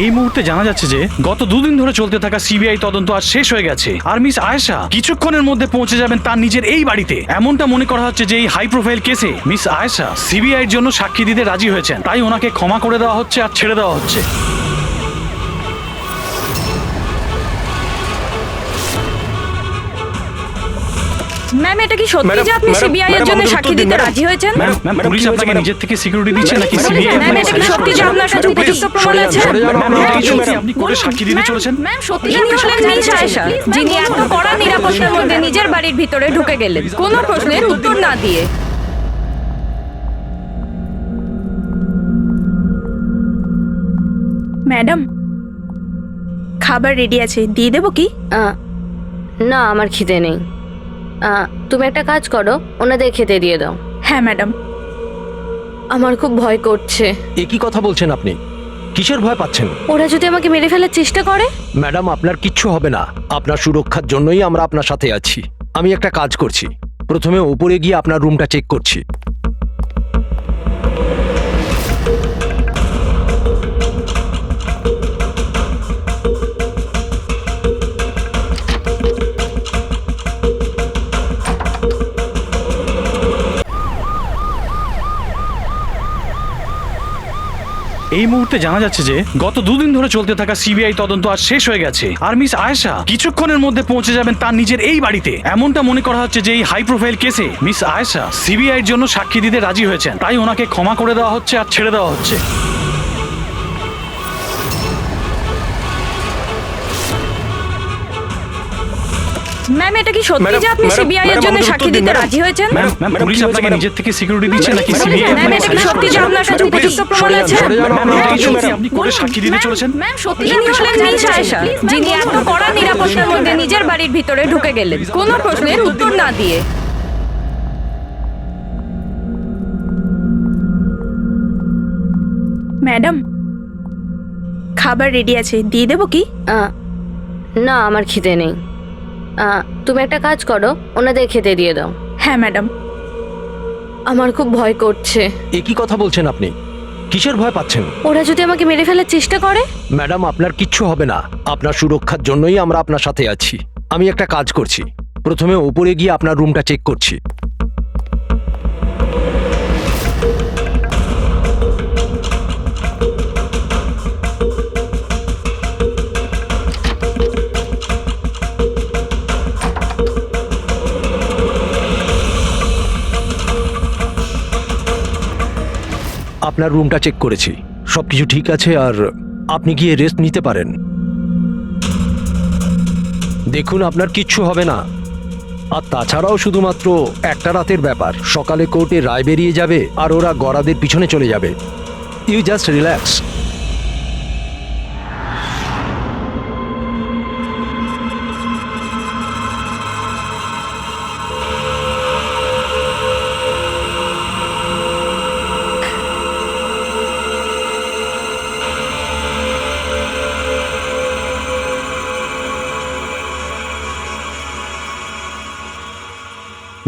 এই মুহূর্তে জানা যাচ্ছে যে গত দুদিন ধরে চলতে থাকা সিবিআই তদন্ত আজ শেষ হয়ে গেছে আর মিস আয়েশা কিছুক্ষণের মধ্যে পৌঁছে যাবেন তার নিজের এই বাড়িতে। এমনটা মনে করা হচ্ছে যে এই হাই প্রোফাইল কেসে মিস আয়েশা সিবিআই এর জন্য সাক্ষী দিতে রাজি হয়েছেন, তাই ওনাকে ক্ষমা করে দেওয়া হচ্ছে আর ছেড়ে দেওয়া হচ্ছে। ম্যাম, এটা কি সত্যি যে আপনি সিবিআই এর জন্য সাক্ষী দিতে রাজি হয়েছেন? ম্যাম, পুলিশ আপনাকে নিজের থেকে সিকিউরিটি দিচ্ছে নাকি সিবিআই? ম্যাম, এটা কি সত্যি যে আপনার কাছে উপযুক্ত প্রমাণ আছে? আপনি কোর্টে সাক্ষী দিতে চলেছেন? ম্যাম, সত্যি ইনি হলেন মিস আয়েশা, যিনি এত কড়া নিরাপত্তার মধ্যে নিজের বাড়ির ভিতরে ঢুকে গেলেন কোনো প্রশ্নের উত্তর না দিয়ে। ম্যাডাম, খাবার রেডি আছে, দিয়ে দেবো কি? না, আমার খিদে নেই। তুমি একটা কাজ করো, ওনাদের খেতে দিয়ে দাও। হ্যাঁ ম্যাডাম। আমার খুব ভয় করছে। একই কথা বলছেন আপনি? কিসের ভয় পাচ্ছেন? ওরা যদি আমাকে মেরে ফেলার চেষ্টা করে? ম্যাডাম, আপনার কিচ্ছু হবে না। আপনার সুরক্ষার জন্যই আমরা আপনার সাথে আছি। আমি একটা কাজ করছি, প্রথমে ওপরে গিয়ে আপনার রুমটা চেক করছি। এই মুহূর্তে জানা যাচ্ছে যে গত দুদিন ধরে চলতে থাকা সিবিআই তদন্ত আজ শেষ হয়ে গেছে আর মিস আয়েশা কিছুক্ষণের মধ্যে পৌঁছে যাবেন তার নিজের এই বাড়িতে। এমনটা মনে করা হচ্ছে যে এই হাই প্রোফাইল কেসে মিস আয়েশা সিবিআই এর জন্য সাক্ষী দিতে রাজি হয়েছেন, তাই ওনাকে ক্ষমা করে দেওয়া হচ্ছে আর ছেড়ে দেওয়া হচ্ছে। ম্যাম, এটা কি সত্যি যে আপনি সিবিআই এর জন্য সাক্ষী দিতে রাজি হয়েছেন? ম্যাম, পুলিশ আপনাকে নিজের থেকে সিকিউরিটি দিচ্ছে নাকি সিবিআই? ম্যাম, এটা কি সত্যি যে আপনার কাছে উপযুক্ত প্রমাণ আছে? আপনি কোর্টে সাক্ষী দিতে চলেছেন? ম্যাম, সত্যি ইনি হলেন মিস আয়েশা, যিনি এত কড়া নিরাপত্তার মধ্যে নিজের বাড়ির ভিতরে ঢুকে গেলেন কোনো প্রশ্নের উত্তর না দিয়ে। ম্যাডাম, খাবার রেডি আছে, দিয়ে দেবো কি? না, আমার খিদে নেই। তুমি একটা কাজ করো, ওনাদের খেতে দিয়ে দাও। হ্যাঁ ম্যাডাম। আমার খুব ভয় করছে। একই কথা বলছেন আপনি? কিসের ভয় পাচ্ছেন? ওরা যদি আমাকে মেরে ফেলার চেষ্টা করে? ম্যাডাম, আপনার কিচ্ছু হবে না। আপনার সুরক্ষার জন্যই আমরা আপনার সাথে আছি। আমি একটা কাজ করছি, প্রথমে ওপরে গিয়ে আপনার রুমটা চেক করছি। আপনার রুমটা চেক করেছি, সবকিছু ঠিক আছে। আর আপনি গিয়ে রেস্ট নিতে পারেন। দেখুন, আপনার কিচ্ছু হবে না। আর তাছাড়াও শুধুমাত্র একটা রাতের ব্যাপার। সকালে কোর্টে রায় বেরিয়ে যাবে আর ওরা গড়াদের পিছনে চলে যাবে। You just relax.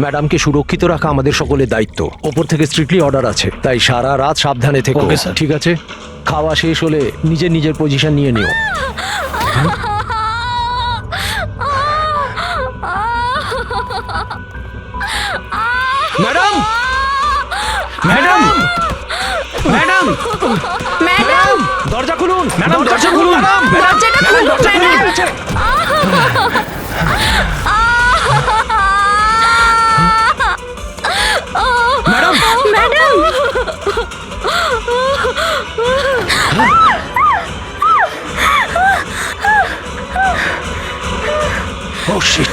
ম্যাডামকে সুরক্ষিত রাখা আমাদের সকলের দায়িত্ব। ওপর থেকে স্ট্রিক্টলি অর্ডার আছে, তাই সারা রাত সাবধানে থেকো। Okay, sir. ঠিক আছে? খাওয়া শেষ হলে নিজের নিজের পজিশন নিয়ে নিও। ম্যাডাম, ম্যাডাম, ম্যাডাম, ম্যাডাম, দরজা খুলুন। ম্যাডাম, দরজা খুলুন। দরজাটা খুলুন ম্যাডাম। ম্যাডাম, ম্যাডাম, ও শিট।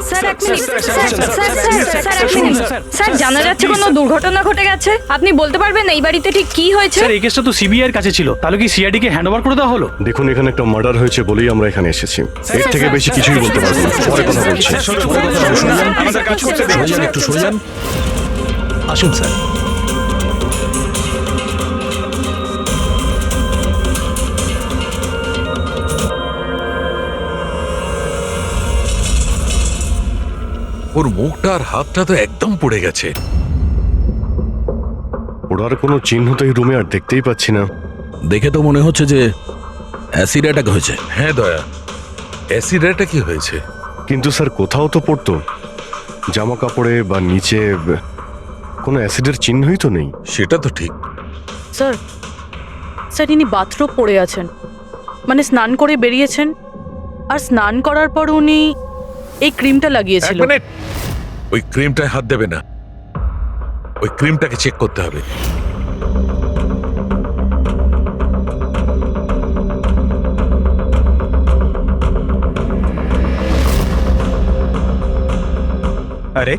স্যার এক মিনিট, স্যার এক মিনিট। স্যার, জানা যাচ্ছে কোনো দুর্ঘটনা ঘটে গেছে। আপনি বলতে পারবেন এই বাড়িতে ঠিক কি হয়েছে? স্যার, এই কেসটা তো সিবিআই এর কাছে ছিল, তাহলে কি সিআইডি কে হ্যান্ড ওভার করে দেওয়া হলো? দেখুন, এখানে একটা মার্ডার হয়েছে বলেই আমরা এখানে এসেছি। এর থেকে বেশি কিছুই বলতে পারবো না, পরে কথা বলছি। সরে যান, একটু সরে যান। আসুন স্যার। ওর মুখটা আর হাতটা তো একদম পুড়ে গেছে। ওর কোনো চিহ্ন তো এই রুমে আর দেখতেই পাচ্ছি না। দেখে তো মনে হচ্ছে যে অ্যাসিড অ্যাটাক হয়েছে। হ্যাঁ দয়া, অ্যাসিড অ্যাটাক কি হয়েছে? কিন্তু স্যার কোথাও তো পড়তো জামা কাপড়ে বা নিচে কোনো অ্যাসিডের চিহ্নই তো নেই। সেটা তো ঠিক। স্যার স্যার ইনি বাথরুম পড়ে আছেন, মানে স্নান করে বেরিয়েছেন, আর স্নান করার পর উনি এই ক্রিমটা এক লাগিয়েছিল। মিনিট, ওই ক্রিমটায় হাত দেবে না, ওই ক্রিমটাকে চেক করতে হবে। আরে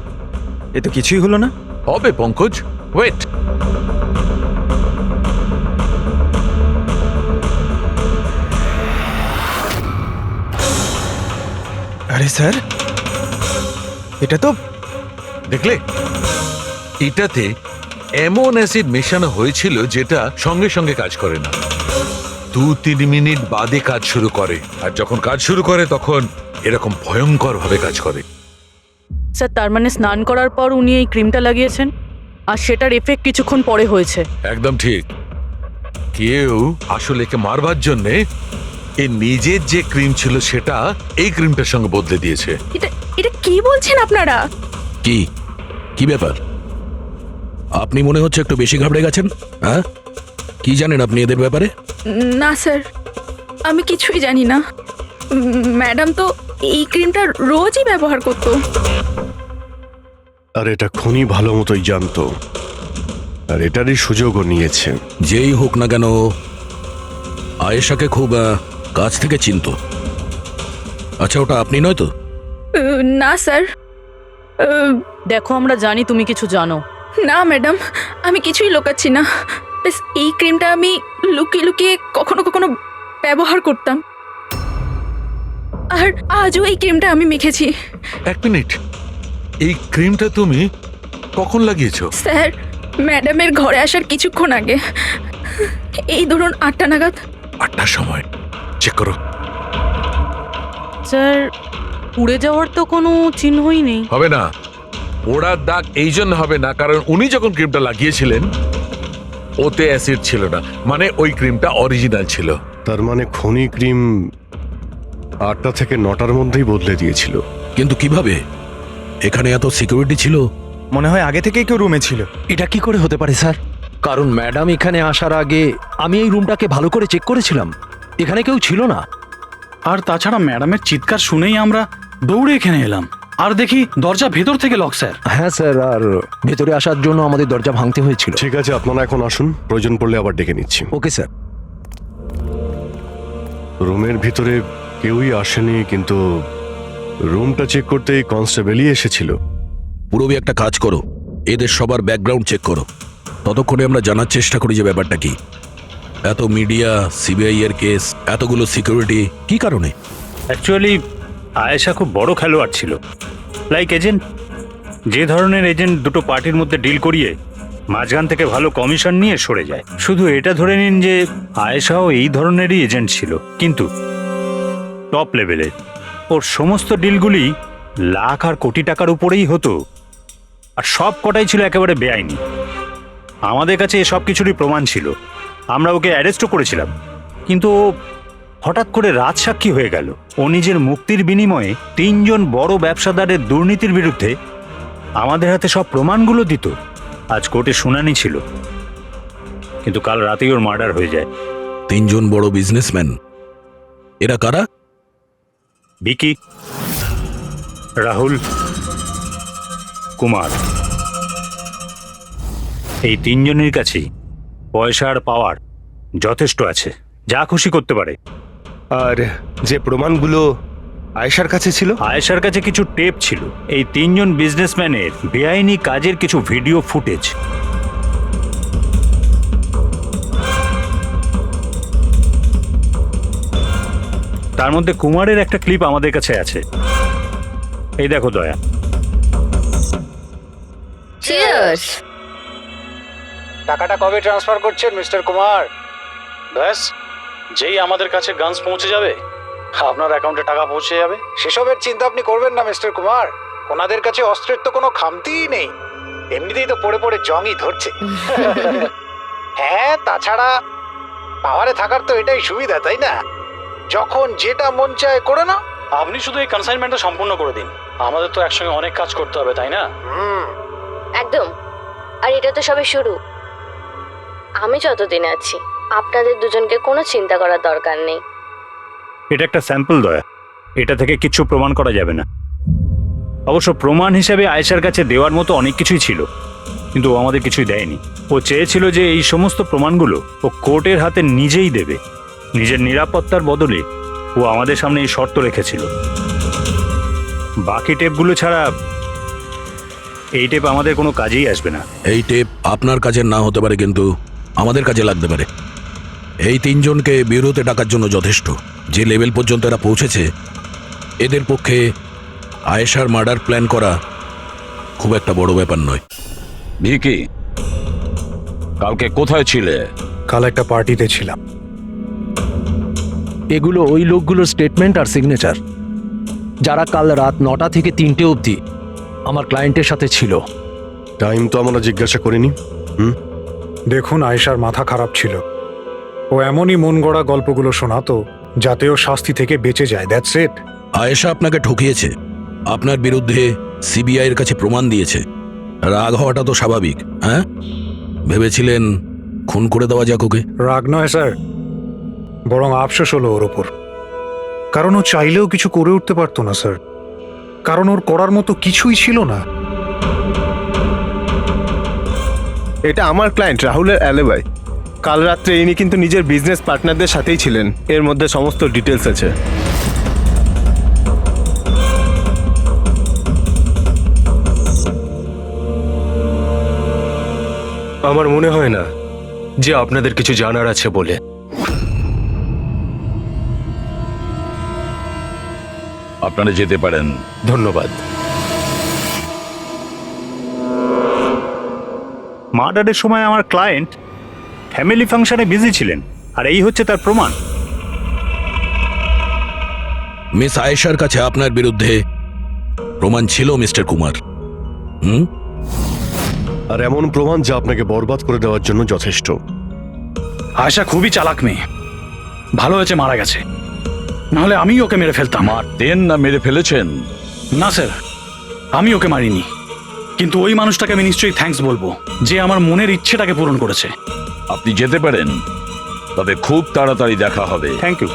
এ তো কিছুই হলো না। হবে পঙ্কজ, ওয়েট। আরে স্যার, এটা তো দেখলে, এটাতে এমন অ্যাসিড মেশানো হয়েছিল যেটা সঙ্গে সঙ্গে কাজ করে না, 2-3 মিনিট বাদে কাজ শুরু করে, আর যখন কাজ শুরু করে তখন এরকম ভয়ঙ্কর ভাবে কাজ করে। স্যার তার মানে স্নান করার পর উনি এই ক্রিমটা লাগিয়েছেন, আর সেটার এফেক্ট কিছুক্ষণ পরে হয়েছে। একদম ঠিক। কেউ আসলে একে মারবার জন্যে এর নিজের যে ক্রিম ছিল সেটা এই ক্রিমটার সঙ্গে বদলে দিয়েছে। এটা এটা কি বলছেন আপনারা? কি কি ব্যাপার? আপনি মনে হচ্ছে একটু বেশি ঘাবড়ে গেছেন। হ্যাঁ, কি জানেন আপনি এদের ব্যাপারে? না স্যার, আমি কিছুই জানি না। ম্যাডাম তো এই ক্রিমটা রোজই ব্যবহার করতো। আর এটা খনি ভালো মতোই জানতো, আর এটারই সুযোগও নিয়েছে। যেই হোক না কেন, আয়েশাকে খুব কাছ থেকে চিনতো। আচ্ছা, ওটা আপনি নয় তো? না স্যার, দেখো আমরা জানি তুমি কিছু জানো। না ম্যাডাম, আমি কিছুই লোকাচ্ছি না। ব্যাস এই ক্রিমটা আমি লুকিয়ে লুকিয়ে কখনো কখনো ব্যবহার করতাম, আর আজও এই ক্রিমটা আমি মেখেছি। এক মিনিট, এই ক্রিমটা তুমি কখন লাগিয়েছো? স্যার, ম্যাডামের ঘরে আসার কিছুক্ষণ আগে, এই ধরুন 8টা নাগাদ। 8টার সময়? চেক করো। স্যার পুড়ে যাওয়ার তো কোনো চিহ্নই নেই। হবে না, পোড়ার দাগ এই জন্য হবে না কারণ উনি যখন ক্রিমটা লাগিয়েছিলেন ওতে অ্যাসিড ছিল না, মানে ওই ক্রিমটা অরিজিনাল ছিল। তার মানে খনি ক্রিম 8টা থেকে 9টার মধ্যেই বদলে দিয়েছিল। কিন্তু কিভাবে? এখানে এত সিকিউরিটি ছিল। মনে হয় আগে থেকেই কেউ রুমে ছিল। এটা কি করে হতে পারে স্যার? কারণ ম্যাডাম এখানে আসার আগে আমি এই রুমটাকে ভালো করে চেক করেছিলাম, এখানে কেউ ছিল না। আর তাছাড়া ম্যাডামের চিৎকার শুনেই আমরা দৌড়ে এখানে এলাম, আর দেখি দরজা ভেতর থেকে লক স্যার। হ্যাঁ স্যার, আর ভেতরে আসার জন্য আমাদের দরজা ভাঙতে হয়েছিল। ঠিক আছে, আপনারা এখন আসুন, প্রয়োজন পড়লে আবার ডেকে নিচ্ছি। Okay sir. রুমের ভিতরে কেউই আসেনি, কিন্তু রুমটা চেক করতে কনস্টেবলই এসেছিল। পুরবি একটা কাজ করো, এদের সবার ব্যাকগ্রাউন্ড চেক করো। ততক্ষণে আমরা জানার চেষ্টা করি যে ব্যাপারটা কি। এত মিডিয়া, সিবিআই এর কেস, এতগুলো সিকিউরিটি, কি কারণে? অ্যাকচুয়ালি আয়েশা খুব বড় খেলোয়াড় ছিল, লাইক এজেন্ট। যে ধরনের এজেন্ট দুটো পার্টির মধ্যে ডিল করিয়ে মাঝখান থেকে ভালো কমিশন নিয়ে সরে যায়। শুধু এটা ধরে নিন যে আয়েশাও এই ধরনেরই এজেন্ট ছিল, কিন্তু টপ লেভেলের। ওর সমস্ত ডিলগুলি লাখ আর কোটি টাকার উপরেই হতো, আর সব কটাই ছিল একেবারে বেআইনি। আমাদের কাছে এসব কিছুরই প্রমাণ ছিল, আমরা ওকে অ্যারেস্টও করেছিলাম। কিন্তু ও হঠাৎ করে রাজসাক্ষী হয়ে গেল। ও নিজের মুক্তির বিনিময়ে 3 জন বড় ব্যবসাদারের দুর্নীতির বিরুদ্ধে আমাদের হাতে সব প্রমাণগুলো দিত। আজ কোর্টে শুনানি ছিল, কিন্তু কাল রাতেই ওর মার্ডার হয়ে যায়। 3 জন বড় বিজনেসম্যান, এরা কারা? বিকি, রাহুল, কুমার। এই 3 জনের কাছেই পয়সা আর পাওয়ার যথেষ্ট আছে, যা খুশি করতে পারে। আর যে প্রমাণগুলো আয়েশার কাছে ছিল, আয়েশার কাছে কিছু টেপ ছিল, এই 3 জন বিজনেসম্যানের বেআইনি কাজের কিছু ভিডিও ফুটেজ। তার মধ্যে কুমারের একটা ক্লিপ আমাদের কাছে আছে, এই দেখো দয়া। চিয়ার্স। টাকাটা কবে ট্রান্সফার করছেন মিস্টার কুমার? ব্যাস, যেই আমাদের কাছে গানস পৌঁছে যাবে আপনার অ্যাকাউন্টে টাকা পৌঁছে যাবে। সেসবের চিন্তা আপনি করবেন না মিস্টার কুমার। ওনাদের কাছে অস্ত্রের তো কোনো খামতিই নেই, এমনিতেই তো পড়ে পড়ে জংই ধরছে। হ্যাঁ, তাছাড়া পাওয়ারে থাকার তো এটাই সুবিধা, তাই না? যখন যেটা মন চায় করে না। আপনি শুধু এই কনসাইনমেন্টটা সম্পূর্ণ করে দিন, আমাদের তো একসঙ্গে অনেক কাজ করতে হবে, তাই না? একদম। আর এটা তো সবে শুরু। আমি যতদিন আছি আপনাদের দুজনকে কোনো চিন্তা করার দরকার নেই। এটা একটা স্যাম্পল দয়া, এটা থেকে কিছু প্রমাণ করা যাবে না। অবশ্য প্রমাণ হিসেবে আয়েশার কাছে দেওয়ার মতো অনেক কিছুই ছিল, কিন্তু ও আমাদের কিছুই দেয়নি। ও চেয়েছিল যে এই সমস্ত প্রমাণগুলো ও কোর্টের হাতে নিজেই দেবে। নিজের নিরাপত্তার বদলে ও আমাদের সামনে এই শর্ত রেখেছিল। বাকি টেপগুলো ছাড়া এই টেপ আমাদের কোনো কাজেই আসবে না। এই টেপ আপনার কাজে না হতে পারে, কিন্তু আমাদের কাজে লাগতে পারে। এই তিনজনকে বিউরোতে ডাকার জন্য যথেষ্ট। যে লেভেল পর্যন্ত এরা পৌঁছেছে, এদের পক্ষে আয়েশার মার্ডার প্ল্যান করা খুব একটা বড় ব্যাপার নয়। ভিকি, কালকে কোথায় ছিলে? কাল একটা পার্টিতে ছিলাম। এগুলো ওই লোকগুলোর স্টেটমেন্ট আর সিগনেচার, যারা কাল রাত 9টা থেকে 3টে অবধি আমার ক্লায়েন্টের সাথে ছিল। টাইম তো আমরা জিজ্ঞাসা করিনি। দেখুন, আয়েশার মাথা খারাপ ছিল। ও এমনই মন গড়া গল্পগুলো শোনাতো যাতে ও শাস্তি থেকে বেঁচে যায়। That's it. আয়েশা আপনাকে ঠকিয়েছে, আপনার বিরুদ্ধে সিবিআই এর কাছে প্রমাণ দিয়েছে। রাগ হওয়াটা তো স্বাভাবিক। হ্যাঁ, ভেবেছিলেন খুন করে দেওয়া যাক ওকে? রাগ নয় স্যার, বরং আফসোস হলো ওর ওপর। কারণ ও চাইলেও কিছু করে উঠতে পারতো না স্যার, কারণ ওর করার মতো কিছুই ছিল না। এটা আমার ক্লায়েন্ট রাহুলের অ্যালিবাই। কাল রাত্রে ইনি কিন্তু নিজের বিজনেস পার্টনারদের সাথেই ছিলেন। এর মধ্যে সমস্ত ডিটেলস আছে। আমার মনে হয় না যে আপনাদের কিছু জানার আছে বলে। আপনারা যেতে পারেন। ধন্যবাদ। মার্ডারের সময় আমার ক্লায়েন্ট ফ্যামিলি ফাংশনে বিজি ছিলেন, আর এই হচ্ছে তার প্রমাণ। মিস আয়েশার কাছে আপনার বিরুদ্ধে প্রমাণ ছিল মিস্টার কুমার। আর এমন প্রমাণ যা আপনাকে বরবাদ করে দেওয়ার জন্য যথেষ্ট। আয়েশা খুবই চালাক মেয়ে, ভালো হয়েছে মারা গেছে, নাহলে আমি ওকে মেরে ফেলতাম। মারতেন না মেরে ফেলেছেন? না স্যার, আমি ওকে মারিনি, কিন্তু ওই মানুষটাকে আমি নিশ্চয়ই থ্যাঙ্কস বলবো যে আমার মনের ইচ্ছেটাকে পূরণ করেছে। আপনি যেতে পারেন, তবে খুব তাড়াতাড়ি দেখা হবে। Thank you.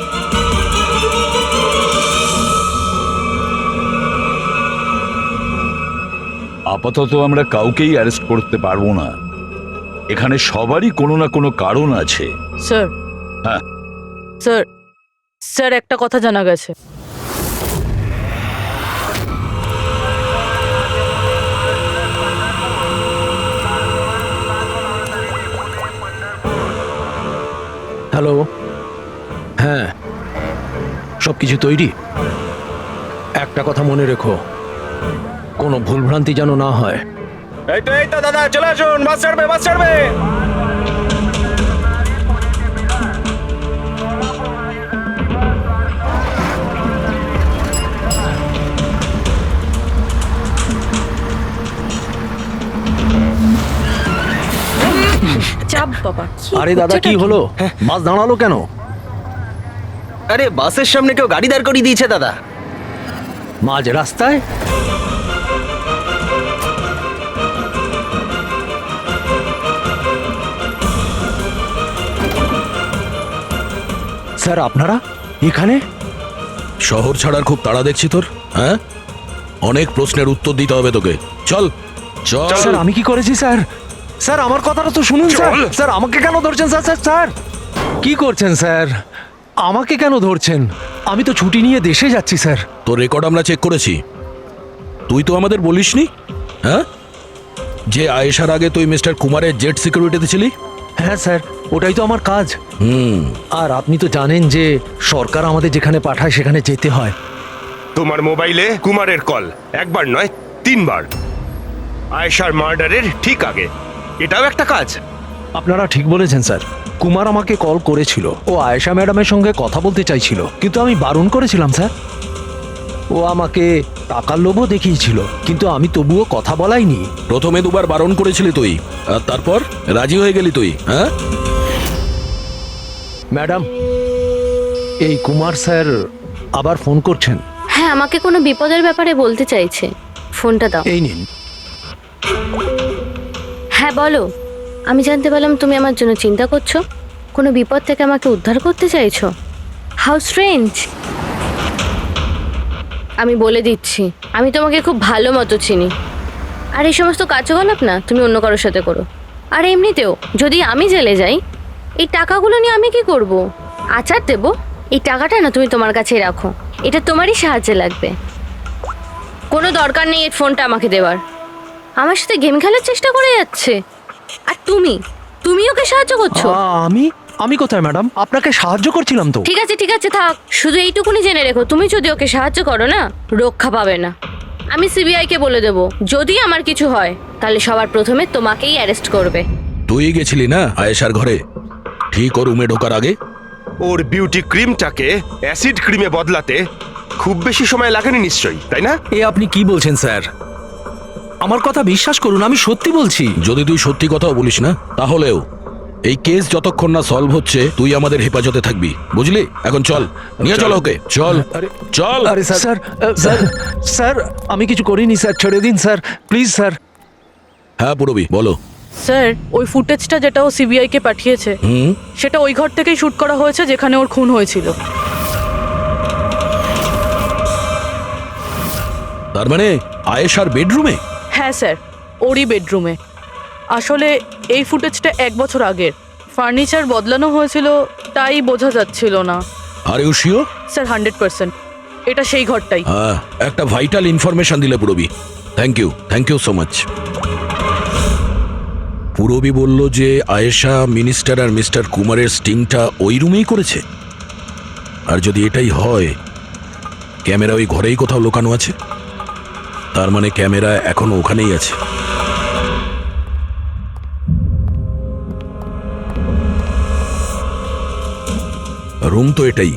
আপাতত আমরা কাউকেই অ্যারেস্ট করতে পারবো না। এখানে সবারই কোনো না কোনো কারণ আছে। স্যার, হ্যাঁ স্যার, স্যার একটা কথা জানা গেছে। হ্যালো, হ্যাঁ, সব কিছু তৈরি। একটা কথা মনে রেখো, কোনো ভুলভ্রান্তি যেন না হয়। এই তো দাদা, চলে আসুন, বাস ছাড়বে, বাস ছাড়বে। চাপ বাবা। আরে দাদা, কি হলো? বাস দাঁড়ালো কেন? আরে বাসের সামনে কেউ গাড়ি দাঁড় করিয়ে দিয়েছে দাদা। মাঝ রাস্তায়? স্যার, আপনারা এখানে? শহর ছাড়ার খুব তাড়া দেখছি তোর। হ্যাঁ, অনেক প্রশ্নের উত্তর দিতে হবে তোকে। চল চল। স্যার, আমি কি করেছি স্যার? স্যার, আমার কথাটা তো শুনুন স্যার। স্যার, আমাকে কেন ধরছেন স্যার? স্যার স্যার কি করছেন স্যার? আমাকে কেন ধরছেন? আমি তো ছুটি নিয়ে দেশে যাচ্ছি স্যার। তোর রেকর্ড আমরা চেক করেছি। তুই তো আমাদের বলিসনি, হ্যাঁ, যে আয়েশার আগে তুই মিস্টার কুমারের জেট সিকিউরিটিতে ছিলি? হ্যাঁ স্যার, ওটাই তো আমার কাজ। আর আপনি তো জানেন যে সরকার আমাদের যেখানে পাঠায় সেখানে যেতে হয়। তোমার মোবাইলে কুমারের কল একবার নয় 3 বার, আয়েশার মার্ডারের ঠিক আগে। এটাও একটা কাজ। আপনারা ঠিক বলেছেন স্যার। কুমার আমাকে কল করেছিল, ও আয়েশা ম্যাডামের সঙ্গে কথা বলতে চাইছিল, কিন্তু আমি বারণ করেছিলাম স্যার। ও আমাকে টাকার লোভও দেখিয়েছিল, কিন্তু আমি তবুও কথা বলাইনি। প্রথমে দুবার বারণ করেছিলি তুই, আর তারপর রাজি হয়ে গেলি তুই, হ্যাঁ? ম্যাডাম, এই কুমার স্যার আবার ফোন করছেন। হ্যাঁ, আমাকে কোনো বিপদের ব্যাপারে বলতে চাইছে। ফোনটা দাও। এই নিন। হ্যাঁ বলো। আমি জানতে পারলাম তুমি আমার জন্য চিন্তা করছো, কোনো বিপদ থেকে আমাকে উদ্ধার করতে চাইছো। How strange. আমি বলে দিচ্ছি, আমি তোমাকে খুব ভালো মতো চিনি। আর এই সমস্ত কার্যকলাপ না তুমি অন্য কারোর সাথে করো। আর এমনিতেও যদি আমি জেলে যাই, এই টাকাগুলো নিয়ে আমি কি করব? আচার দেবো? এই টাকাটা না তুমি তোমার কাছেই রাখো, এটা তোমারই সাহায্যে লাগবে। কোনো দরকার নেই এই ফোনটা আমাকে দেওয়ার। আমার সাথে গেম খেলার চেষ্টা করে যাচ্ছে, আর তুমি ওকে সাহায্য করছো। আমি কোথায় ম্যাডাম? আপনাকে সাহায্য করছিলাম তো। ঠিক আছে থাক, শুধু এইটুকুনি জেনে রেখো, তুমি যদি ওকে সাহায্য করো না, রক্ষা পাবে না। আমি সিবিআই কে বলে দেবো, যদি আমার কিছু হয় তাহলে সবার প্রথমে তোমাকেই অ্যারেস্ট করবে। তুই গেছিলি না আয়েশার ঘরে ঠিক ও রুমে ঢোকার আগে? ওর বিউটি ক্রিমটাকে অ্যাসিড ক্রিমে বদলাতে খুব বেশি সময় লাগেনি নিশ্চয়ই, তাই না? এ আপনি কি বলছেন স্যার? আমার কথা বিশ্বাস করুন, আমি সত্যি বলছি। যদি তুই সত্যি কথাও বলিস না, তাহলেও এই কেস যতক্ষণ না সলভ হচ্ছে তুই আমাদের হেফাজতে থাকবি, বুঝলি? এখন চল, নিয়ে চল ওকে, চল চল। আরে স্যার স্যার স্যার আমি কিছু করিনি স্যার, ছেড়ে দিন স্যার, প্লিজ স্যার। হ্যাঁ পুরবি, বলো। স্যার, ওই ফুটেজটা যেটা ও সিবিআই কে পাঠিয়েছে, সেটা ওই ঘর থেকেই শুট করা হয়েছে যেখানে ওর খুন হয়েছিল। তার মানে আয়েশার বেডরুমে? হ্যাঁ স্যার, ওরই বেডরুমে। আসলে এই ফুটেজটা 1 বছর আগের, ফার্নিচার বদলানো হয়েছিল তাই বোঝা যাচ্ছিল না। Are you sure? স্যার 100%, এটা সেই ঘরটাই। হ্যাঁ, একটা ভাইটাল ইনফরমেশন দিলে Purabi, thank you so much. Purabi বলল যে আয়েশা মিনিস্টার আর মিস্টার কুমারের স্টিংটা ওই রুমেই করেছে। আর যদি এটাই হয়, ক্যামেরা ওই ঘরেই কোথাও লুকানো আছে, তার মানে ক্যামেরা এখনো ওখানেই আছে। রুম তো এটাই।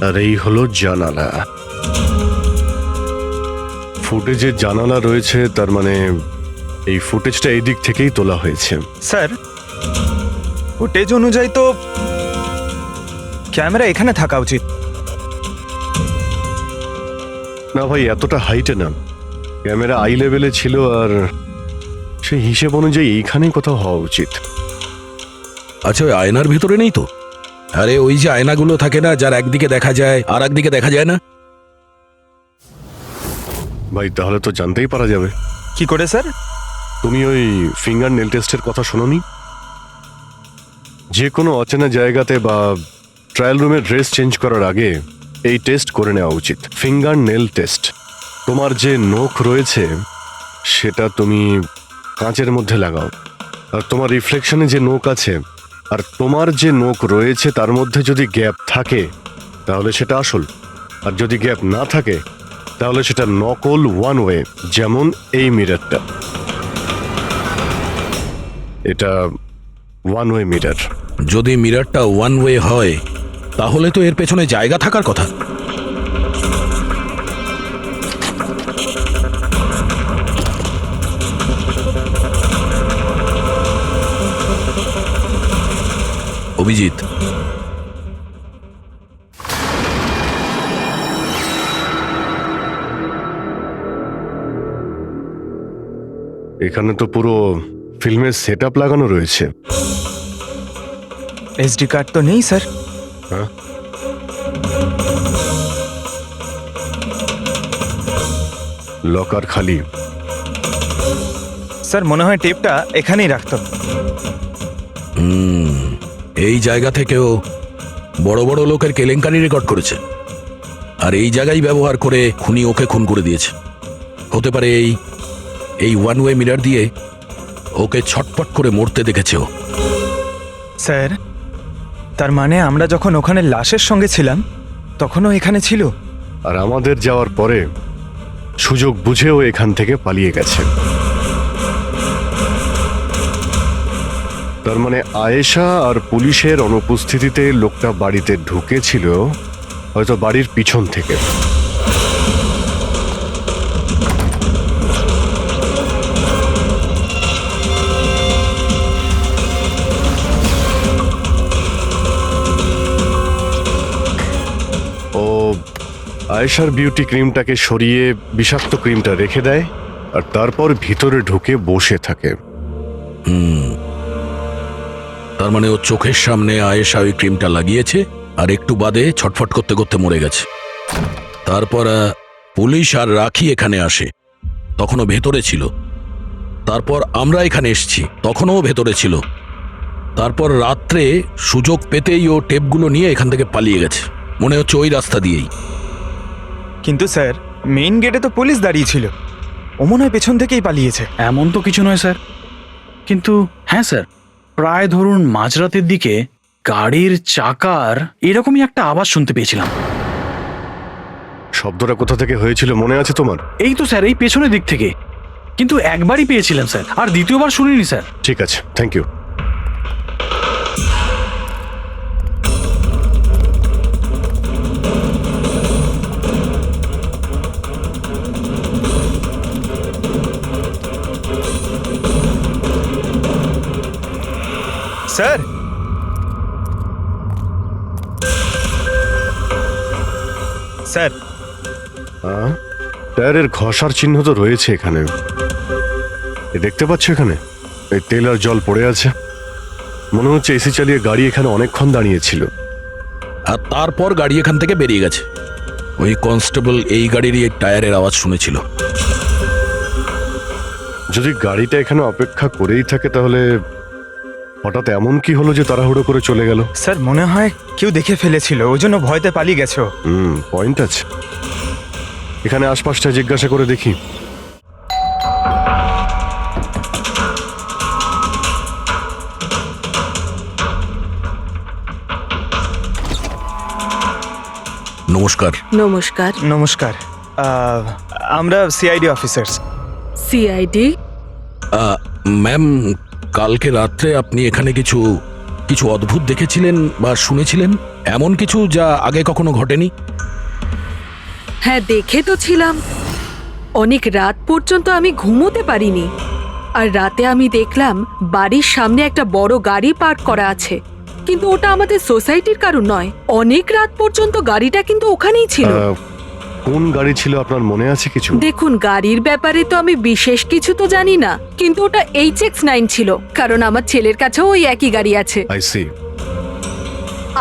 আর এই হলো জানালা। ফুটেজে জানালা রয়েছে, তার মানে এই ফুটেজটা এই দিক থেকেই তোলা হয়েছে। স্যার, ফুটেজ অনুযায়ী তো ক্যামেরা এখানে থাকা উচিত। না ভাই, এতটা হাইটে না, ক্যামেরা আই লেভেলে ছিল, আর সেই হিসেব অনুযায়ী এইখানেই কোথাও হওয়া উচিত। আচ্ছা, ওই আয়নার ভিতরে নেই তো? আরে ওই যে আয়নাগুলো থাকে না, যার একদিকে দেখা যায় আর একদিকে দেখা যায় না। ভাই, তাহলে তো জানতেই পারা যাবে। কি করে স্যার? তুমি ওই ফিঙ্গার নেল টেস্টের কথা শোনোনি? যে কোনো অচেনা জায়গাতে বা ট্রায়াল রুমে ড্রেস চেঞ্জ করার আগে এই টেস্ট করে নেওয়া উচিত, ফিঙ্গার নেল টেস্ট। তোমার যে নখ রয়েছে সেটা তুমি কাঁচের মধ্যে লাগাও, আর তোমার রিফ্লেকশনে যে নখ আছে আর তোমার যে নখ রয়েছে তার মধ্যে যদি গ্যাপ থাকে তাহলে সেটা আসল, আর যদি গ্যাপ না থাকে তাহলে সেটা নকল ওয়ান ওয়ে। যেমন এই মিররটা, এটা ওয়ান ওয়ে মিরর। যদি মিররটা ওয়ান ওয়ে হয় তাহলে তো এর পেছনে জায়গা থাকার কথা। অভিজিৎ, এখানে তো পুরো ফিল্মের সেটআপ লাগানো রয়েছে। এসডি কার্ড তো নেই স্যার। হ্যাঁ, লকার খালি। স্যার, মনে হয় টেপটা এখানেই রাখতো। এই জায়গা থেকেও বড় বড় লোকের কেলেঙ্কারি রেকর্ড করেছে, আর এই জায়গায় ব্যবহার করে খুনি ওকে খুন করে দিয়েছে। হতে পারে এই ওয়ান ওয়ে মিরর দিয়ে ওকে ছটপট করে মরতে দেখেছে ও। স্যার, তার মানে আমরা যখন ওখানে লাশের সঙ্গে ছিলাম তখনও এখানে ছিল, আর আমাদের যাওয়ার পরে সুযোগ বুঝেও এখান থেকে পালিয়ে গেছে। তার মানে আয়েশা আর পুলিশের অনুপস্থিতিতে লোকটা বাড়িতে ঢুকেছিল হয়তো বাড়ির পিছন থেকে। ও আয়েশার বিউটি ক্রিমটাকে সরিয়ে বিষাক্ত ক্রিমটা রেখে দেয় আর তারপর ভিতরে ঢুকে বসে থাকে। তার মানে ও চোখের সামনে আয়েশা ওই ক্রিমটা লাগিয়েছে আর একটু বাদে ছটফট করতে করতে মরে গেছে। তারপর পুলিশ আর রাখি এখানে আসে, তখনও ভেতরে ছিল। তারপর আমরা এখানে এসেছি, তখনও ভেতরে ছিল। তারপর রাত্রে সুযোগ পেতেই ও টেপগুলো নিয়ে এখান থেকে পালিয়ে গেছে, মনে হচ্ছে ওই রাস্তা দিয়েই। কিন্তু স্যার মেইন গেটে তো পুলিশ দাঁড়িয়ে ছিল, ও মনে হয় পেছন থেকেই পালিয়েছে। এমন তো কিছু নয় স্যার, কিন্তু হ্যাঁ স্যার, প্রায় ধরুন মাঝরাতের দিকে গাড়ির চাকার এরকমই একটা আওয়াজ শুনতে পেয়েছিলাম। শব্দটা কোথা থেকে হয়েছিল মনে আছে তোমার? এই তো স্যার, এই পেছনের দিক থেকে, কিন্তু একবারই পেয়েছিলাম স্যার, আর দ্বিতীয়বার শুনিনি স্যার। ঠিক আছে, থ্যাংক ইউ। স্যার স্যার টায়ারের ঘষার চিহ্ন তো রয়েছে এখানে, দেখতে পাচ্ছ এখানে এই তেল আর জল পড়ে আছে। মনে হচ্ছে এসি চালিয়ে গাড়ি এখানে অনেকক্ষণ দাঁড়িয়েছিল। আর তারপর গাড়ি এখান থেকে বেরিয়ে গেছে। ওই কনস্টেবল এই গাড়িরই টায়ারের আওয়াজ শুনেছিল। যদি গাড়িটা এখানে অপেক্ষা করেই থাকে তাহলে হঠাৎ এমন কি হলো যে তাড়াহুড়ো করে চলে গেল? স্যার মনে হয় কেউ দেখে ফেলেছিল, ওই জন্য ভয়তে পালিয়ে গেছো। পয়েন্ট আছে। এখানে আশপাশটা জিজ্ঞাসা করে দেখি। নমস্কার। নমস্কার। নমস্কার, আমরা সিআইডি অফিসার্স। সিআইডি? ম্যাম, কালকে রাত্রে আপনি এখানে কিছু কিছু অদ্ভুত দেখেছিলেন বা শুনেছিলেন, এমন কিছু যা আগে কখনো ঘটেনি? হ্যাঁ, দেখে তো ছিলাম। অনেক রাত পর্যন্ত আমি ঘুমোতে পারিনি। আর রাতে আমি দেখলাম বাড়ির সামনে একটা বড় গাড়ি পার্ক করা আছে, কিন্তু ওটা আমাদের সোসাইটির কারণ নয়। অনেক রাত পর্যন্ত গাড়িটা কিন্তু ওখানেই ছিল। কোন গাড়ি ছিল আপনার মনে আছে কিছু? দেখুন, গাড়ির ব্যাপারে তো আমি বিশেষ কিছু তো জানি না, কিন্তু ওটা HX9 ছিল, কারণ আমার ছেলের কাছেও ওই একই গাড়ি আছে। I see.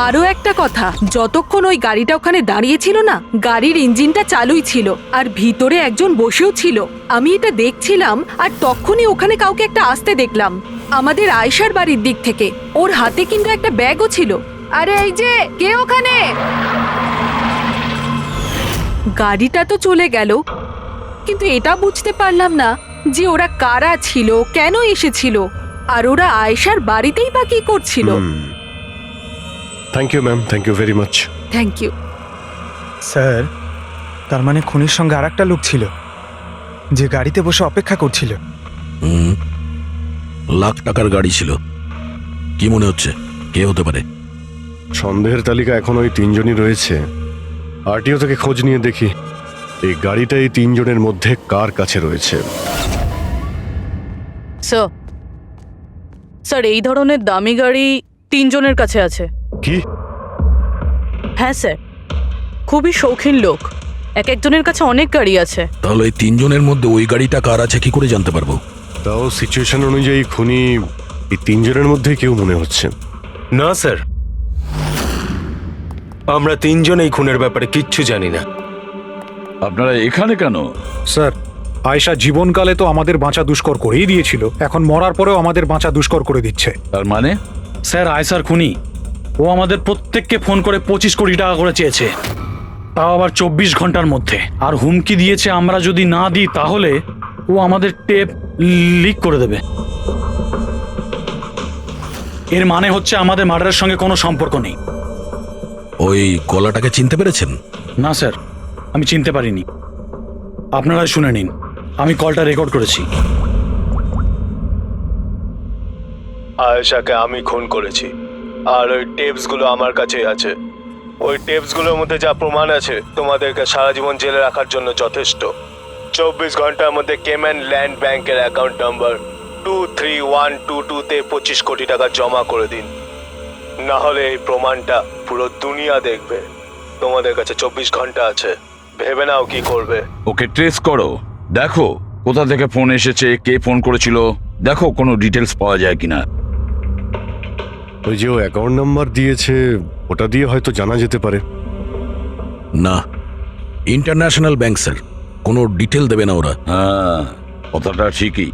আরো একটা কথা, যতক্ষণ ওই গাড়িটা ওখানে দাঁড়িয়ে ছিল না, গাড়ির ইঞ্জিনটা চালুই ছিল আর ভিতরে একজন বসেও ছিল। আমি এটা দেখছিলাম আর তখনই ওখানে কাউকে একটা আসতে দেখলাম, আমাদের আয়েশার বাড়ির দিক থেকে। ওর হাতে কিন্তু একটা ব্যাগও ছিল। আরে এই যে, কে ওখানে? গাড়িটা তো চলে গেল, কিন্তু এটা বুঝতে পারলাম না যে ওরা কারা ছিল, কেন এসেছিল, আর ওরা আয়েশার বাড়িতেই বা কি করছিল। Thank you ma'am, thank you very much. Thank you. Sir, তার মানে খুনির সঙ্গে আর একটা লোক ছিল যে গাড়িতে বসে অপেক্ষা করছিল। লাখ টাকার গাড়ি ছিল। কি মনে হচ্ছে কে হতে পারে? সন্দেহের তালিকা এখন ওই তিনজনই রয়েছে। আরটিও থেকে খোঁজ নিয়ে দেখি এই গাড়িটা এই তিনজনের মধ্যে কার কাছে রয়েছে। স্যার, এই ধরনের দামি গাড়ি তিনজনের কাছে আছে। কি? হ্যাঁ স্যার, খুবই শৌখিন লোক, এক একজনের কাছে অনেক গাড়ি আছে। তাহলে এই তিনজনের মধ্যে ওই গাড়িটা কার আছে কি করে জানতে পারবো? তাও সিচুয়েশন অনুযায়ী খুনি এই তিনজনের মধ্যে কেউ মনে হচ্ছে। না স্যার, আমরা তিনজন এই খুনের ব্যাপারে কিচ্ছু জানি না। আপনারা এখানে কেন? স্যার, আয়েশা জীবনকালে তো আমাদের বাঁচা দুষ্কর করেই দিয়েছিল, এখন মরার পরেও আমাদের বাঁচা দুষ্কর করে দিচ্ছে। তার মানে? স্যার, আয়েশার খুনি ও আমাদের প্রত্যেককে ফোন করে 25 কোটি টাকা করে চেয়েছে, তাও আবার 24 ঘন্টার মধ্যে। আর হুমকি দিয়েছে আমরা যদি না দিই তাহলে ও আমাদের টেপ লিক করে দেবে। এর মানে হচ্ছে আমাদের মার্ডারের সঙ্গে কোনো সম্পর্ক নেই। ওই গলাটাকে চিনতে পেরেছেন? না স্যার, আমি চিনতে পারিনি। আপনারা শুনে নিন, আমি কলটা রেকর্ড করেছি। আয়েশাকে আমি খুন করেছি আর ওই টেপসগুলো আমার কাছে আছে। ওই টেপসগুলোর মধ্যে যা প্রমাণ আছে তোমাদেরকে সারা জীবন জেলে রাখার জন্য যথেষ্ট। 24 ঘন্টার মধ্যে কেম্যান ল্যান্ড ব্যাংকের অ্যাকাউন্ট নাম্বার 23122-তে 25 কোটি টাকা জমা করে দিন, না হলে এই প্রমাণটা পুরো দুনিয়া দেখবে। তোমাদের কাছে 24 ঘন্টা আছে, ভেবে নাও কি করবে। ওকে ট্রেস করো, দেখো কোথা থেকে ফোন এসেছে, কে ফোন করেছিল, দেখো কোনো ডিটেলস পাওয়া যায় কিনা। ওই যে ও অ্যাকাউন্ট নাম্বার দিয়েছে, ওটা দিয়ে হয়তো জানা যেতে পারে। না, ইন্টারন্যাশনাল ব্যাংক স্যার, কোনো ডিটেল দেবে না ওরা। হ্যাঁ, কথাটা ঠিকই।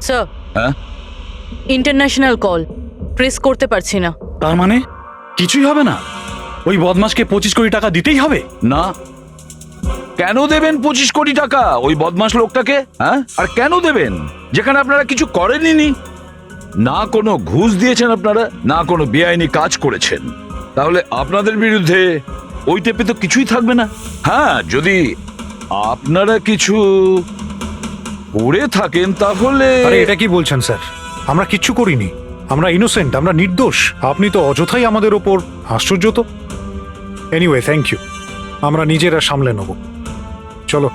স্যার, হ্যাঁ, ইন্টারন্যাশনাল কল, প্রেস করতে পারছি না। তার মানে কিছুই হবে না? ওই বদমাসকে 25 কোটি টাকা দিতেই হবে? না। কেন দেবেন 25 কোটি টাকা ওই বদমাশ লোকটাকে? হ্যাঁ, আর কেন দেবেন যেখানে আপনারা কিছু করেননি? না কোনো ঘুষ দিয়েছেন আপনারা, না কোনো বেআইনি কাজ করেছেন। তাহলে আপনাদের বিরুদ্ধে ওই টেপে তো কিছুই থাকবে না। হ্যাঁ, যদি আপনারা কিছু করে থাকেন তাহলে। আরে এটা কি বলছেন স্যার? আমরা কিচ্ছু করিনি, আমরা ইনোসেন্ট, আমরা নির্দোষ। আপনি তো অযথাই আমাদের ওপর। আশ্চর্য তো। এনিওয়ে, থ্যাংক ইউ, আমরা নিজেরা সামলে নেব। চলো।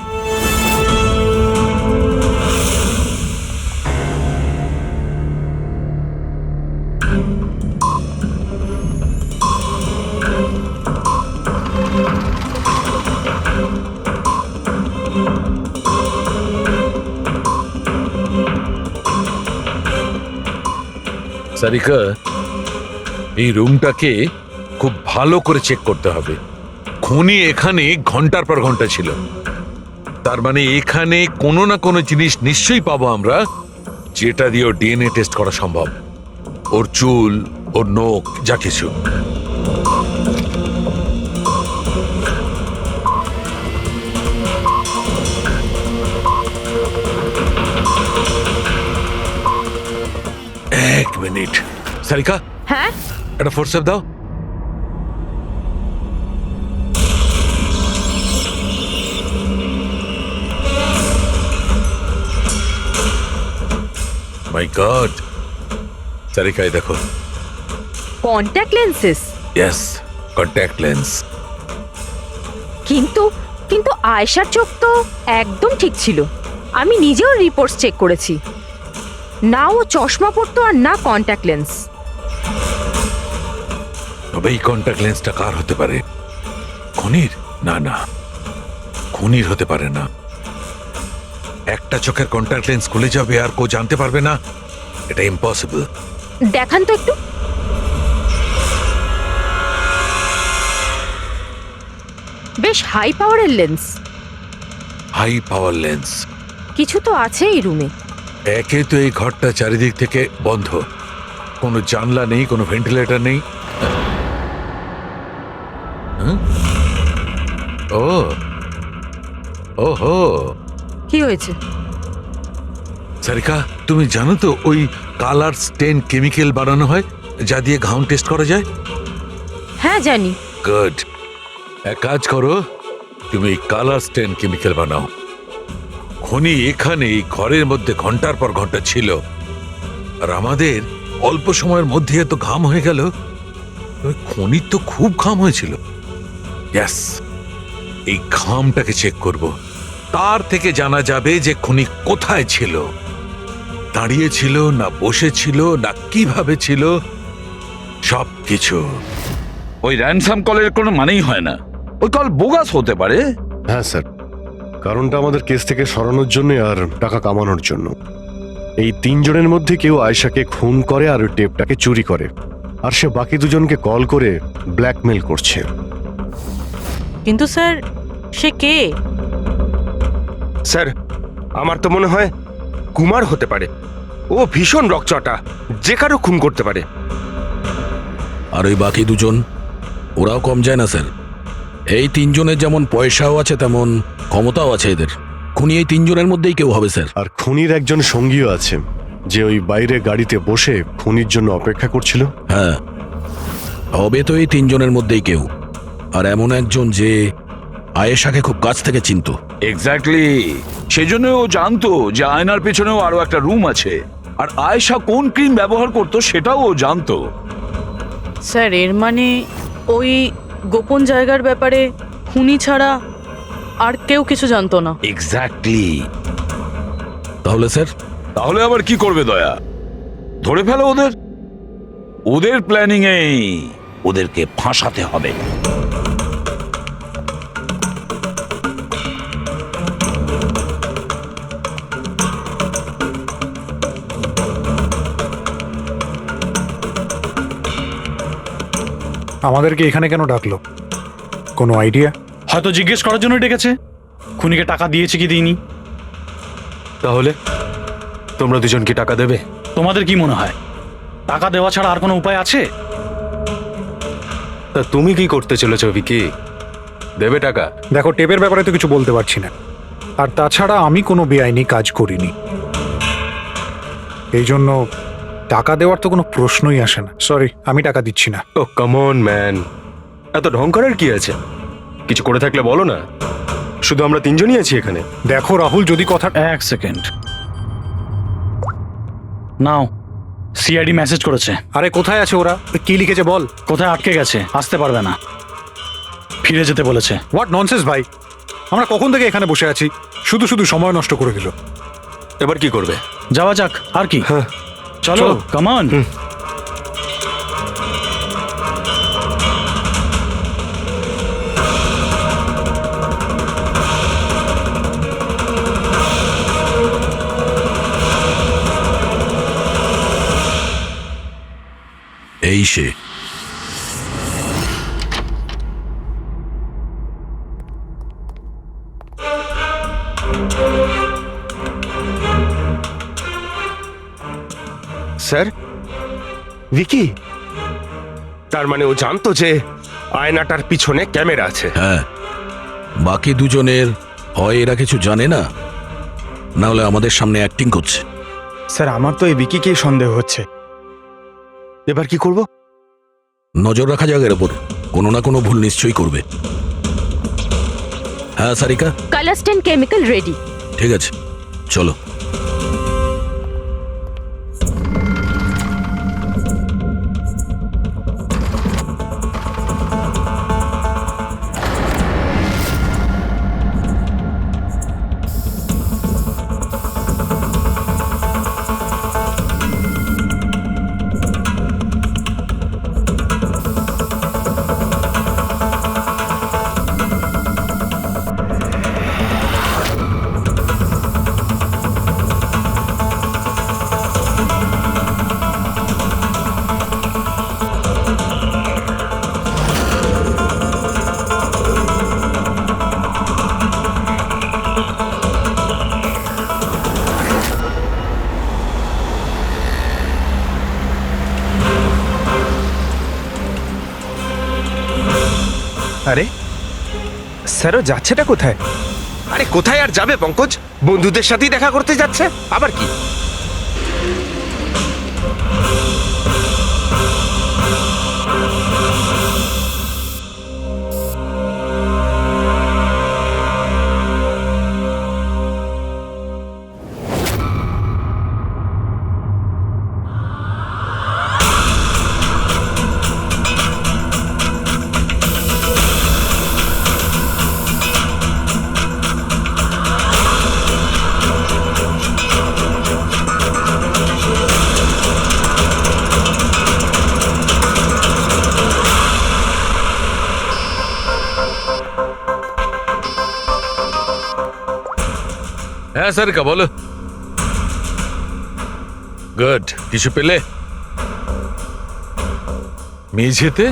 সারিকা, এই রুমটাকে খুব ভালো করে চেক করতে হবে। খুনি এখানে ঘন্টার পর ঘন্টা ছিল, তার মানে এখানে কোনো না কোনো জিনিস নিশ্চয়ই পাবো আমরা, যেটা দিয়ে ওর ডিএনএ টেস্ট করা সম্ভব। ওর চুল, ওর নখ, যা কিছু। এক মিনিট সারিকা, হ্যাঁ, একটা ফোর্সেপ দাও। মাই গড, সারিকা এই দেখো। Contact lenses? Yes, contact lens. কিন্তু কিন্তু আয়েশার চোখ তো একদম ঠিক ছিল। আমি নিজেও রিপোর্টস চেক করেছি, না ও চশমা পরতো আর না কন্ট্যাক্ট লেন্স। তবে এই কন্ট্যাক্ট লেন্সটা কার হতে পারে? খুনির? না না, খুনির হতে পারে না। একটা চোখের কন্ট্যাক্ট লেন্স খুলে যাবে আর কেউ জানতে পারবে না, এটা ইম্পসিবল। দেখান তো একটু। বেশ হাই পাওয়ারের লেন্স। High power lens? কিছু তো আছে এই রুমে। একে তো এই ঘরটা চারিদিক থেকে বন্ধ, কোনো জানলা নেই, কোনো ভেন্টিলেটর নেই। হ্যাঁ? ও ওহো, কি হয়েছে? সারিকা, তুমি জানো তো ওই কালার স্টেন কেমিক্যাল বানানো হয় যা দিয়ে ঘাম টেস্ট করা যায়? হ্যাঁ জানি। গুড, এক কাজ করো, তুমি কালার স্টেন কেমিক্যাল বানাও। খুনি এখানে এই ঘরের মধ্যে ঘন্টার পর ঘন্টা ছিল, আর আমাদের অল্প সময়ের মধ্যে এত ঘাম হয়ে গেল। খুনির তো খুব ঘাম হয়েছিল। ইয়েস, এই ঘামটাকে চেক করব, তার থেকে জানা যাবে যে খুনি কোথায় ছিল, দাঁড়িয়ে ছিল না বসে ছিল না কিভাবে ছিল, সব কিছু। ওই র্যানসাম কলের কোনো মানেই হয় না, ওই কল বোগাস হতে পারে। হ্যাঁ স্যার, কারণটা আমাদের কেস থেকে সরানোর জন্য আর টাকা কামানোর জন্য। এই 3 জনের মধ্যে কেউ আয়েশাকে খুন করে আর ওই টেপটাকে চুরি করে, আর সে বাকি 2 জনকে কল করে ব্ল্যাকমেল করছে। কিন্তু স্যার, সে কে? স্যার, আমার তো মনে হয় কুমার হতে পারে। ও ভীষণ রকচটা, যে কারো খুন করতে পারে। আর ওই বাকি 2 জন, ওরাও কম যায় না স্যার। এই 3 জনের যেমন পয়সাও আছে তেমন ক্ষমতাও আছে এদের। খুনি এই 3 জনের মধ্যেই কেউ হবে স্যার। আর খুনির একজন সঙ্গীও আছে, যে ওই বাইরে গাড়িতে বসে খুনির জন্য অপেক্ষা করছিল। হ্যাঁ, হবে তো এই 3 জনের মধ্যেই কেউ, আর এমন একজন যে আয়েশাকে খুব কাছ থেকে চিনতো। এক্স্যাক্টলি, সেজন্য ও জানতো যে আয়নার পেছনেও আরো একটা রুম আছে, আর আয়েশা কোন ক্রিম ব্যবহার করতো সেটাও ও জানতো। স্যার, এর মানে ওই গোপন জায়গার ব্যাপারে খুনি ছাড়া আর কেউ কিছু জানতো না। এক্স্যাক্টলি। তাহলে স্যার, তাহলে আবার কি করবে দয়া? ধরে ফেলো ওদের। ওদের প্ল্যানিং এই ওদেরকে ফাঁসাতে হবে। আমাদেরকে এখানে কেন ডাকলো? কোনো আইডিয়া? হয়তো জিজ্ঞেস করার জন্য ডেকেছে খুনিকে টাকা দিয়েছে কি দিইনি। তাহলে তোমরা দুজন কি টাকা দেবে? তোমাদের কি মনে হয় টাকা দেওয়া ছাড়া আর কোনো উপায় আছে? তা তুমি কি করতে চলেছো ভিকি? দেবে টাকা? দেখো, টেপের ব্যাপারে তো কিছু বলতে পারছি না, আর তাছাড়া আমি কোনো বেআইনি কাজ করিনি, এই জন্য টাকা দেওয়ার তো কোনো প্রশ্নই আসে না। সরি, আমি টাকা দিচ্ছি না। ও কাম অন ম্যান, এত ঢং করার কি আছে? কিছু করে থাকলে বলো না, শুধু আমরা তিনজনই আছি এখানে। দেখো রাহুল, যদি কথা... এক সেকেন্ড নাও, সিআইডি মেসেজ করেছে। আরে কোথায় আছে ওরা? কি লিখেছে বল। কোথায় আটকে গেছে, আসতে পারবে না, ফিরে যেতে বলেছে। হোয়াট ননসেন্স ভাই, আমরা কখন থেকে এখানে বসে আছি, শুধু শুধু সময় নষ্ট করে দিল। এবার কি করবে? যাওয়া যাক, আর কি। হ্যাঁ চলো, কাম অন। এই সে। স্যার, ভিকি, তার মানে ও জানতো যে আয়নাটার পিছনে ক্যামেরা আছে? হ্যাঁ, বাকি দুজনের হয় এরা কিছু জানে না, না হলে আমাদের সামনে অ্যাক্টিং করছে। স্যার, আমার তো এই বিকিকেই সন্দেহ হচ্ছে। এবার কি করব? নজর রাখা যাক এর ওপর, কোনো না কোনো ভুল নিশ্চয়ই করবে। হ্যাঁ সারিকা, কালাস্টেন কেমিক্যাল রেডি। ঠিক আছে, চলো। আরে স্যারও যাচ্ছেটা কোথায়? আরে কোথায় আর যাবে পঙ্কজ, বন্ধুদের সাথেই দেখা করতে যাচ্ছে, আবার কি? হ্যাঁ সারিকা, বলো। গুড, কিছু পেলে? মেঝেতে?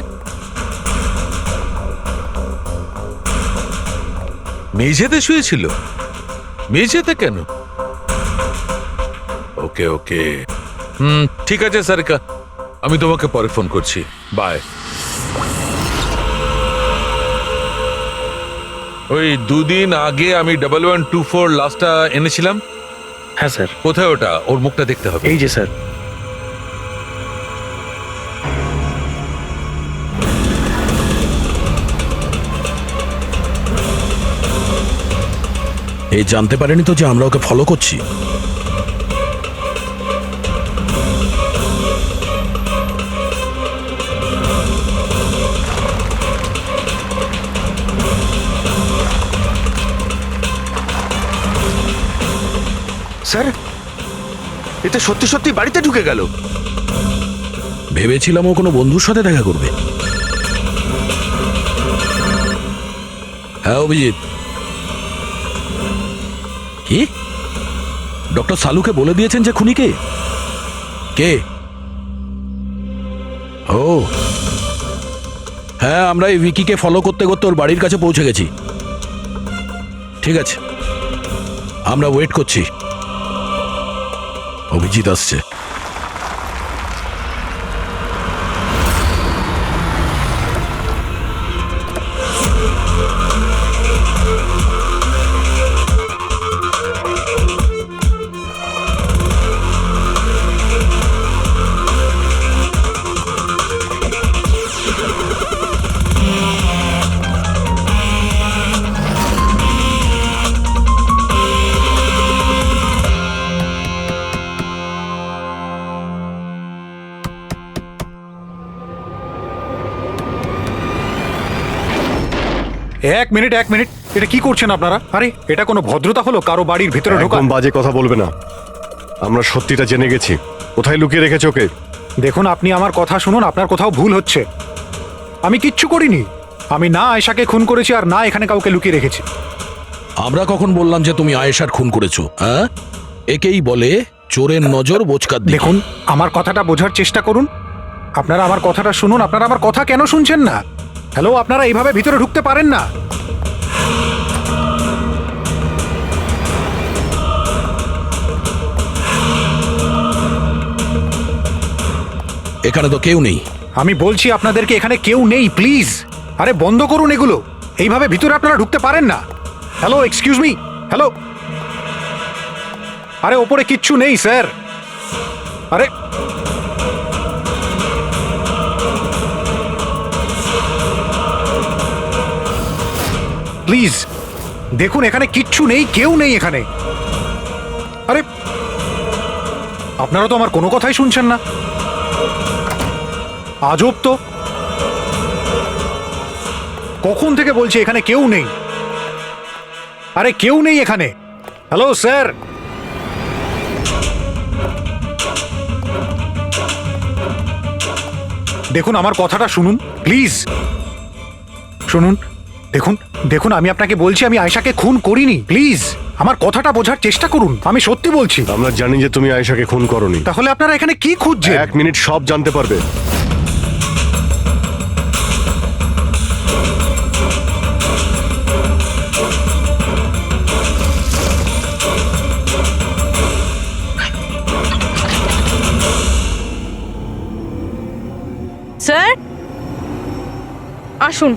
মেঝেতে শুয়েছিল? মেঝেতে কেন? ওকে ওকে, ঠিক আছে সারিকা, আমি তোমাকে পরে ফোন করছি। বাই। ওই দুদিন আগে আমি 1124 লাস্টটা এনেছিলাম। হ্যাঁ স্যার। কোথায় ওটা? ওর মুখটা দেখতে হবে। এই যে স্যার। এই জানতে পারেনি তো যে আমরা ওকে ফলো করছি? স্যার, এতে সত্যি সত্যি বাড়িতে ঢুকে গেল। ভেবেছিলাম ও কোনো বন্ধুর সাথে দেখা করবে। হ্যাঁ অভিজিৎ, কি ডক্টর সালুকে বলে দিয়েছেন যে খুনি কে? কে? ও হ্যাঁ, আমরা এই উইকিকে ফলো করতে করতে ওর বাড়ির কাছে পৌঁছে গেছি। ঠিক আছে, আমরা ওয়েট করছি। অভিজিৎ আসছে। এক মিনিট, এটা কি করছেন আপনারা? আরে এটা কোনো ভদ্রতা হলো কারো বাড়ির ভিতরে ঢোকা? একদম বাজে কথা বলবে না। আমরা সত্যিটা জেনে গেছি। কোথায় লুকিয়ে রেখেছো ওকে? দেখুন, আপনি আমার কথা শুনুন, আপনার কোথাও ভুল হচ্ছে। আমি কিচ্ছু করিনি। আমি না আয়েশাকে খুন করেছি আর না এখানে কাউকে লুকিয়ে রেখেছি। আমরা কখন বললাম যে তুমি আয়েশার খুন করেছো? হ্যাঁ, একেই বলে চোরের নজর বোচকার দিকে। দেখুন, আমার কথাটা বোঝার চেষ্টা করুন। আপনারা আমার কথাটা শুনুন। আপনারা আমার কথা কেন শুনছেন না? হ্যালো, আপনারা এইভাবে ভিতরে ঢুকতে পারেন না। এখানে তো কেউ নেই। আমি বলছি আপনাদেরকে এখানে কেউ নেই, প্লিজ। আরে বন্ধ করুন এগুলো। এইভাবে ভিতরে আপনারা ঢুকতে পারেন না। Hello, excuse me, hello. আরে ওপরে কিচ্ছু নেই স্যার। আরে প্লিজ দেখুন, এখানে কিচ্ছু নেই, কেউ নেই এখানে। আরে আপনারা তো আমার কোনো কথাই শুনছেন না। আজব তো, কখন থেকে বলছি এখানে কেউ নেই। আরে কেউ নেই এখানে। হ্যালো স্যার, দেখুন আমার কথাটা শুনুন প্লিজ। শুনুন, দেখুন দেখুন, আমি আপনাকে বলছি আমি আয়েশাকে খুন করিনি। প্লিজ আমার কথাটা বোঝার চেষ্টা করুন। আমি সত্যি বলছি। আমরা জানি যে তুমি আয়েশাকে খুন করনি। তাহলে আপনারা এখানে কি খুঁজছেন? 1 মিনিট, সব জানতে পারবে। স্যার আসুন।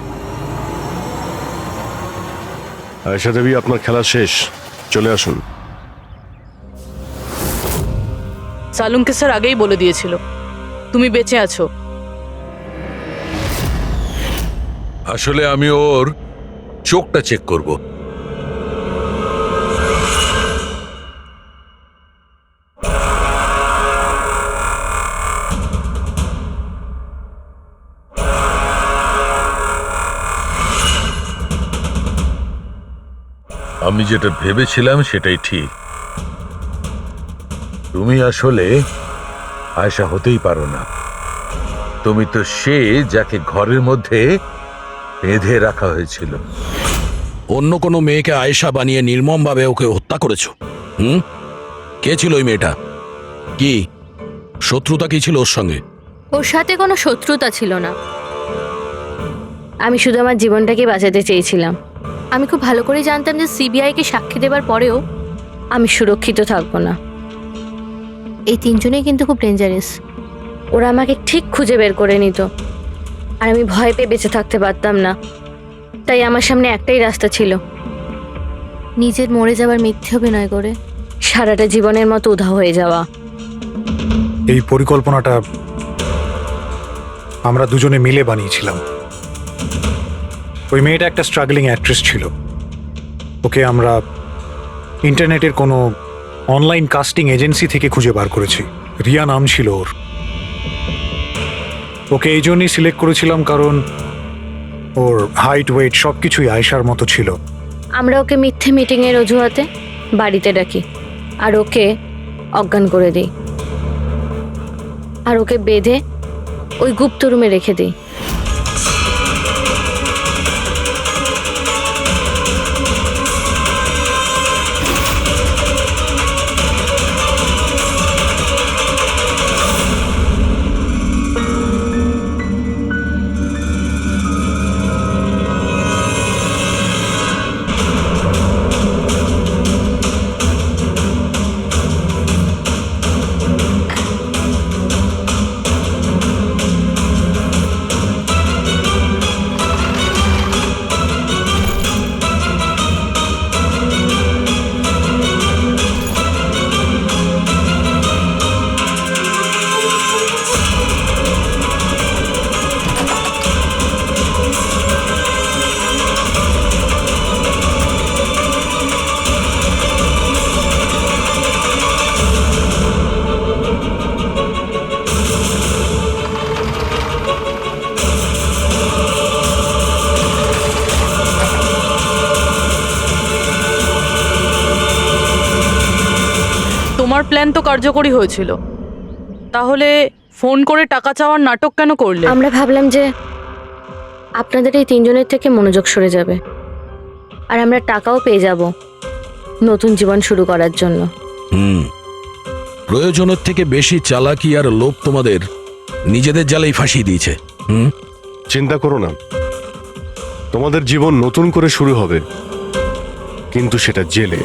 আয়েশা দেবী, আপনার খেলা শেষ, চলে আসুন। সালুমকে স্যার আগেই বলে দিয়েছিল তুমি বেঁচে আছো। আসলে আমি ওর চোখটা চেক করব। আমি যেটা ভেবেছিলাম সেটাই ঠিক। তুমি আসলে আয়েশা হতেই পারো না। তুমি তো সে যাকে ঘরের মধ্যে বেঁধে রাখা হয়েছিল। অন্য কোনো মেয়েকে আয়েশা বানিয়ে নির্মমভাবে ওকে হত্যা করেছো। কে ছিল ওই মেয়েটা? কি শত্রুতা কি ছিল ওর সঙ্গে? ওর সাথে কোনো শত্রুতা ছিল না। আমি শুধু আমার জীবনটাকে বাঁচাতে চেয়েছিলাম। আমি খুব ভালো করে জানতাম যে সিবিআইকে সাক্ষী দেবার পরেও আমি সুরক্ষিত থাকবো না। এই তিনজনেই কিন্তু খুব ডেঞ্জারাস। ওরা আমাকে ঠিক খুঁজে বের করে নিত, আর আমি ভয় পেয়ে বেঁচে থাকতে পারতাম না। তাই আমার সামনে একটাই রাস্তা ছিল, নিজের মরে যাওয়ার মিথ্যে অভিনয় করে সারাটা জীবনের মতো উধাও হয়ে যাওয়া। এই পরিকল্পনাটা আমরা দুজনে মিলে বানিয়েছিলাম। ওই মেয়েটা একটা স্ট্রাগলিং অ্যাক্ট্রেস ছিল। ওকে আমরা ইন্টারনেটের কোনো অনলাইন কাস্টিং এজেন্সি থেকে খুঁজে বার করেছি। রিয়া নাম ছিল ওর। ওকে এই জন্যই সিলেক্ট করেছিলাম কারণ ওর হাইট, ওয়েট সব কিছুই আয়েশার মতো ছিল। আমরা ওকে মিথ্যে মিটিংয়ের অজুহাতে বাড়িতে ডাকি। আর ওকে অজ্ঞান করে দিই, আর ওকে বেঁধে ওই গুপ্ত রুমে রেখে দিই। তোমার প্ল্যান তো কার্যকরী হয়েছিল, তাহলে ফোন করে টাকা চাওয়ার নাটক কেন করলে? আমরা ভাবলাম যে আপনাদের এই তিনজনের থেকে মনোযোগ সরে যাবে, আর আমরা টাকাও পেয়ে যাব নতুন জীবন শুরু করার জন্য। প্রয়োজনের থেকে বেশি চালাকি আর লোভ তোমাদের নিজেদের জালেই ফাঁসিয়ে দিয়েছে। চিন্তা করো না, তোমাদের জীবন নতুন করে শুরু হবে, কিন্তু সেটা জেলে।